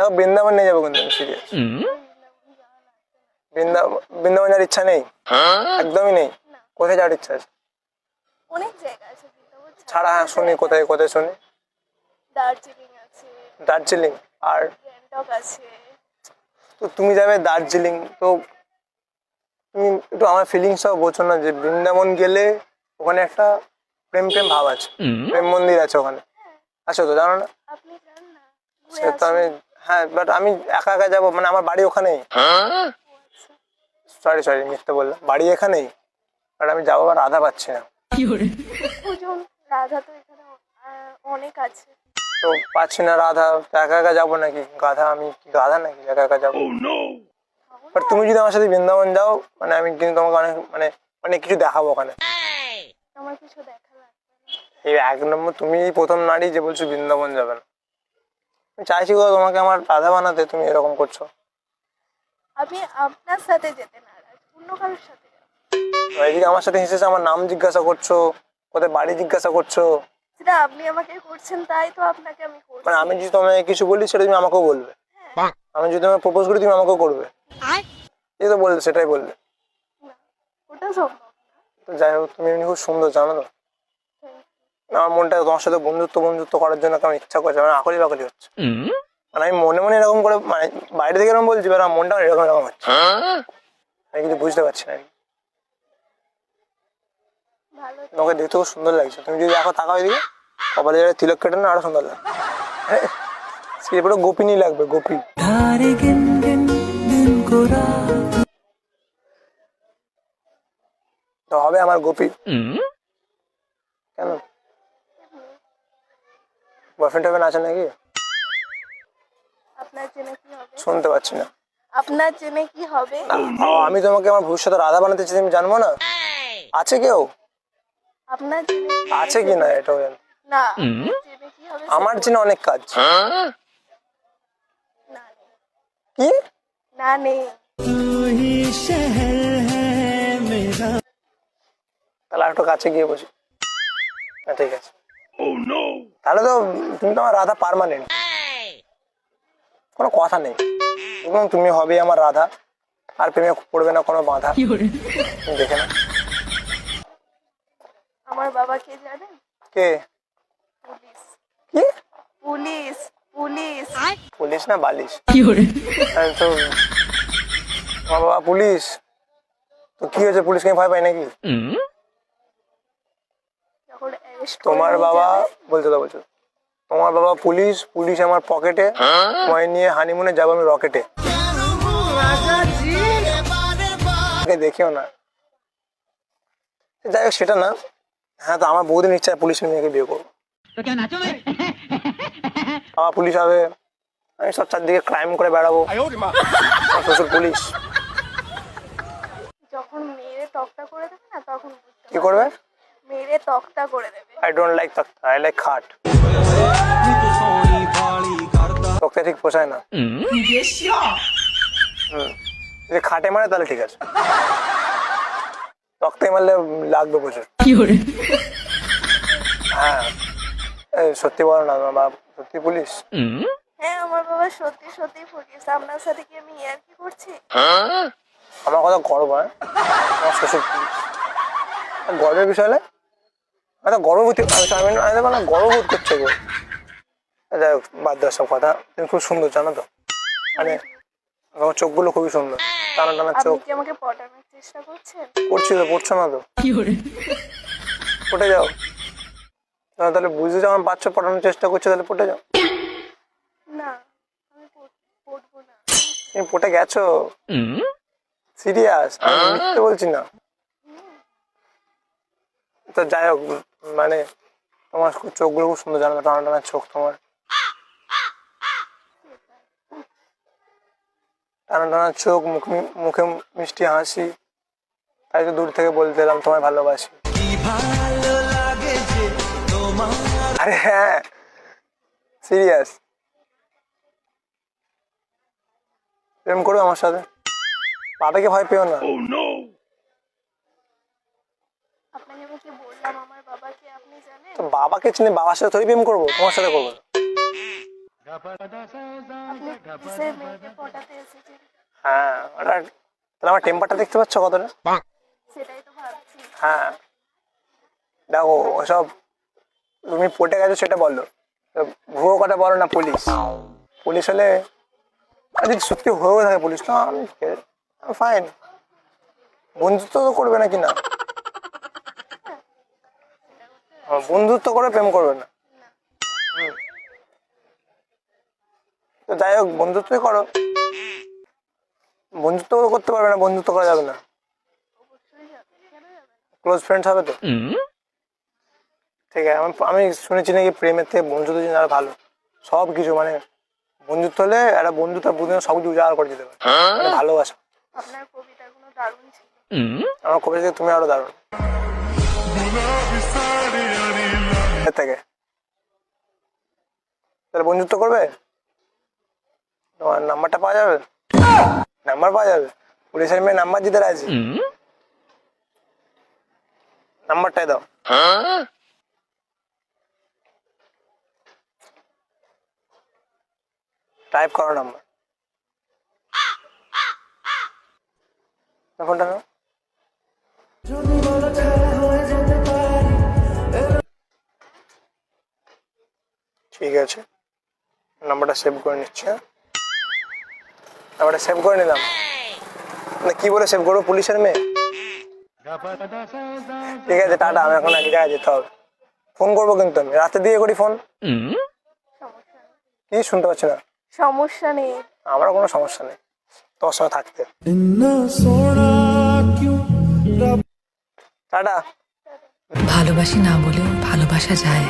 দেখো বৃন্দাবন নিয়ে যাবো কিন্তু সিরিয়াস। বৃন্দাবন যাওয়ার ইচ্ছা নেই, একদমই নেই। কোথায় যাওয়ার ইচ্ছা আছে? অনেক জায়গা আছে বৃন্দাবন ছাড়া। হ্যাঁ শুনি, কোথায় কোথায় শুনি। দার্জিলিং আছে, দার্জিলিং আর গ্যাংটক আছে। তো তুমি যাবে দার্জিলিং, তো তুমি একটু আমার ফিলিংসটাও বোঝো না যে বৃন্দাবন গেলে ওখানে একটা প্রেম প্রেম ভাব আছে, প্রেম মন্দির আছে ওখানে, আছে তো, জানো না? আপনি যান না, ঘুরে সে তো আমি, আসুন। হ্যাঁ বাট আমি একা একা যাবো, মানে আমার বাড়ি ওখানেই। সরি সরি মিথ্যে বললাম, বাড়ি এখানেই, বাট আমি যাবো আর রাধা পাচ্ছি না। খুঁজুন, রাধা তো এখানে অনেক আছে। তো পাচ্ছি না রাধা, তো একা একা যাবো নাকি? গাধা আমি কি, গাধা নাকি একা একা যাবো? বাট তুমি যদি আমার সাথে বৃন্দাবন যাও, মানে আমি কিন্তু তোমাকে অনেক মানে অনেক কিছু দেখাবো ওখানে। আমার কিছু দেখা লাগবে না। এই এক নম্বর, তুমি প্রথম নারী যে বলছো বৃন্দাবন যাবে না। আমি চাইছি গো তোমাকে আমার রাধা বানাতে, তুমি এরকম করছো। আমি আপনার সাথে যেতে নারাজ, অন্য কারোর সাথে যাবো। এদিকে আমার সাথে হেসেছে, আমার নাম জিজ্ঞাসা করছো, কোথায় বাড়ি জিজ্ঞাসা করছো। সেটা আপনি আমাকে করছেন, তাই তো আপনাকে আমি করছি। মানে আমি যদি তোমায় কিছু বলি সেটা তুমি আমাকেও বলবে, আমি যদি তোমায় প্রপোজ করি তুমি আমাকেও করবে, এই তো বললে, সেটাই বললে। না, ওটা সম্ভব না। তো যাই হোক, তুমি এমনি খুব সুন্দর, জানো তো। আমার মনটা তোমার সাথে বন্ধুত্ব করার জন্য কেমন ইচ্ছা করছে, মানে আকলি বাকলি হচ্ছে। মানে আমি মনে মনে এরকম করে, মানে বাইরে থেকে এরকম বলছি, আমার মনটা এরকম এরকম হচ্ছে, আমি কিছু বুঝতে পারছি না। ভালো। তোমাকে দেখতে খুব সুন্দর লাগছে, তুমি যদি দেখো তাকাও এদিকে, কপালে যারা তিলক কেটে না আরো সুন্দর লাগবে। সে পুরো গোপিনী লাগবে, গোপী। তো হবে আমার গোপী। কেন, বয়ফ্রেন্ড টয়ফ্রেন্ড আছে নাকি? আপনার জেনে কি হবে? শুনতে পাচ্ছি না। আপনার জেনে কি হবে? আমি তোমাকে আমার ভবিষ্যতে রাধা বানাতে চাই, তুমি জানবো না? আছে কেউ? আপনার জেনে কি আছে কি না এটাও জানি না, আপনার জেনে কি হবে? আমার জন্য অনেক কাজ। না নেই। কি না নেই। তাহলে একটু কাছে গিয়ে বসি। ঠিক আছে, তাহলে তো তুমি তো আমার রাধা পার্মানেন্ট, কোনো কথা নেই। এবং তুমি হবে আমার রাধা, আর প্রেমে পড়বে না কোনো বাধা। তুমি দেখে না। আমার বাবা কে জানেন? কে? পুলিশ। কি পুলিশ। পুলিশ। পুলিশ না বালিশ? তো আমার বাবা পুলিশ, তো কি হয়েছে, পুলিশকে ভয় পাই নাকি? যখন অ্যারেস্ট করে তোমার নিয়ে বাবা যাবে, বলছো তোমার বাবা পুলিশ, পুলিশ আমার পকেটে, তোমায় নিয়ে হানিমুনে যাবো আমি রকেটে। দেখেও না, যাই হোক সেটা না। হ্যাঁ, তো আমার বহুদিন ইচ্ছা পুলিশের মেয়েকে বিয়ে করবো। আমার পুলিশ হবে, আমি সব চারদিকে ক্রাইম করে বেড়াবো। আমার শ্বশুর পুলিশ। যখন মেরে তক্তা করে দেবে না, তখন বুঝতে কি করবে? মেরে তক্তা করে দেবে। আই ডোন্ট লাইক তক্তা, আই লাইক খাট। তক্তা ঠিক পোষায় না। যদি খাটে মারে তাহলে ঠিক আছে, তক্তায় মারলে লাগবে প্রচুর। হ্যাঁ, সত্যি বলো না, আমার বাবা সত্যি পুলিশ? হ্যাঁ, আমার বাবা সত্যি সত্যি পুলিশ। আপনার সাথে কি আমি ইয়ার্কি করছি? আমার কথা গর্ব, হ্যাঁ আমার শ্বশুর পুলিশ, গর্বের বিষয় হলে একটা গর্ববোধ, না গর্ববোধ করছে গো। যাই হোক, বাদ দাও সব কথা। তুমি খুব সুন্দর, জানো তো, মানে আমার চোখগুলো খুবই সুন্দর, টানা টানা আপনি চোখ। কি আমাকে পটানোর চেষ্টা করছেন? করছি তো, পড়ছো না তো, পটে যাও। তাহলে বুঝতে যখন পারছো পড়ানোর চেষ্টা করছো, তাহলে পটে যাও। না, আমি পড়বো না। তুমি পটে গেছো, সিরিয়াস, আমি মিথ্যে বলছি না। তো যাই হোক, মানে তোমার চোখগুলো খুব সুন্দর, জানো, টানা টানা চোখ তোমার, টানা টানা চোখ, মুখে মিষ্টি হাসি, তাই তো দূর থেকে বলতে এলাম তোমায় ভালোবাসি। আরে হ্যাঁ, সিরিয়াস, প্রেম করো আমার সাথে, বাবাকে ভয় পেও না। আপনাকে আমি কি বললাম আমার বাবাকে আপনি জানেন? তো বাবাকে চিনে, বাবার সাথে থোড়ি প্রেম করবো, তোমার সাথে করবো। আপনি কিসের মেয়েকে পটাতে এসেছেন? হ্যাঁ তাহলে আমার টেম্পারটা দেখতে পাচ্ছ কতটা? সেটাই তো ভাবছি। হ্যাঁ দেখো ওসব তুমি পটে গেছো সেটা বলো, ভুয়ো কথা বলো না। পুলিশ পুলিশ হলে আর যদি সত্যি হয়েও থাকে পুলিশ তো আমি ফাইন, বন্ধুত্ব তো করবে না কিনা, বন্ধুত্ব করে প্রেম করবে না। হুম। তো যাই হোক বন্ধুত্বই করো, বন্ধুত্ব করতে পারবে না, বন্ধুত্ব করা যাবে না, অবশ্যই যাবে, কেন যাবে না? ক্লোজ ফ্রেন্ডস হবে তো। ঠিক আছে, আমি শুনেছি নাকি প্রেমের থেকে বন্ধুত্ব জিনিস আরো ভালো, সব কিছু মানে বন্ধুত্ব হলে একটা বন্ধু তার বুঝে সব কিছু উজাড় করে দিতে পারে, মানে ভালোবাসা। আপনার কবিতাগুলো দারুণ ছিল। আমার কবিতা থেকে তুমি আরো দারুণ এর থেকে। তাহলে বন্ধুত্ব করবে, তোমার নাম্বারটা পাওয়া যাবে, নাম্বার পাওয়া যাবে, পুলিশের মেয়ে নাম্বার দিতে রাজি, নাম্বারটাই দাও। টাইপ করো নাম্বার, ফোনটা নাও। ঠিক আছে, নাম্বারটা সেভ করে নিচ্ছি। হ্যাঁ নাম্বারটা সেভ করে নিলাম। না কি বলে সেভ করবো, পুলিশের মেয়ে? ঠিক আছে টাটা, আমি এখন এক জায়গায় যেতে হবে, ফোন করবো কিন্তু আমি রাতে দিয়ে করি ফোন। সমস্যা নেই। কি শুনতে পাচ্ছি না? সমস্যা নেই। আমার কোনো সমস্যা নেই তোর সঙ্গে থাকতে। টাটা। ভালোবাসি না বলেও ভালোবাসা যায়।